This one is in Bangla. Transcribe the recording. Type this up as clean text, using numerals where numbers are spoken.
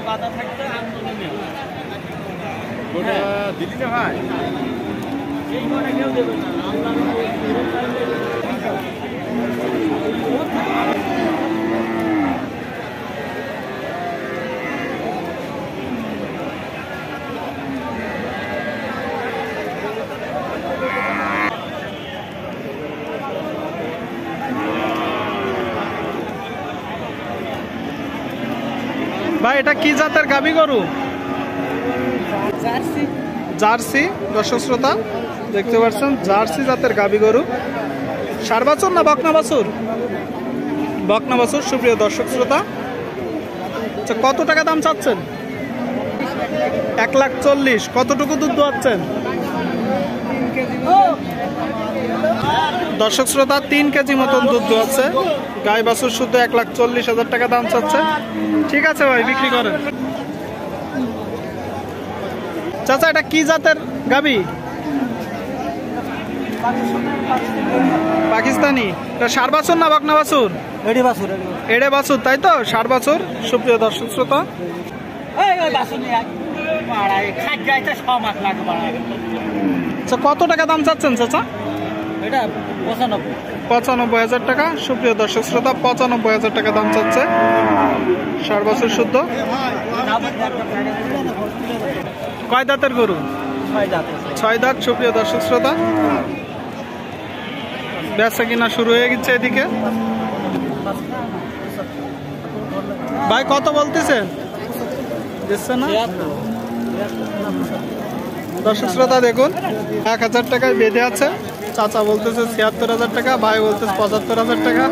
বাধা থাকতে আন্দোলনে দিলি না ভাই এই করে কেউ দেবে না আমরা ভাই এটা কি জাতের গাভী গরু? Jersey jersey. দর্শক শ্রোতা দেখতে পাচ্ছেন জার্সি জাতের গাভী গরু। ষাঁড় বাছুর না বকনা বাছুর? বকনা বাছুর। সুপ্রিয় দর্শক শ্রোতা, আচ্ছা কত টাকা দাম চাচ্ছেন? 1,40,000। কতটুকু দুধ দোয়াচ্ছেন? দর্শক শ্রোতা 3 কেজি মতন দুধ দোয়াচ্ছে। গাই বাছুর শুদ্ধ 1,40,000 টাকা দাম চাচ্ছে। ঠিক আছে ভাই, বিক্রি করেন। চাচা এটা কি জাতের গাভী? পাকিস্তানি। এটা ষাঁড় বাছুর না বকনা বাছুর? এডি বাছুর এড়ে বাছুর, তাই তো? ষাঁড় বাছুর। সুপ্রিয় দর্শক শ্রোতা, ওই বাছুর নিয়ে পাড়ায় খাট যাইতে 6 মাস লাগে পাড়ায়। আচ্ছা কত টাকা দাম চাচ্ছেন চাচা? এটা 95 95,000 টাকা। সুপ্রিয় দর্শক শ্রোতা 95,000 টাকা দাম চাচ্ছে। ষাঁড় বাছুর শুদ্ধ। কয় দাঁতের গরু? 6 দাঁত। সুপ্রিয় দর্শক শ্রোতা, বেচা কিনা শুরু হয়ে গেছে এদিকে। ভাই কত বলতেছেন? দিচ্ছে না। দর্শক শ্রোতা দেখুন 1,000 টাকায় বেঁধে আছে। চাচা বলতেছে 76,000 টাকা, ভাই বলতেছে 75,000 টাকা।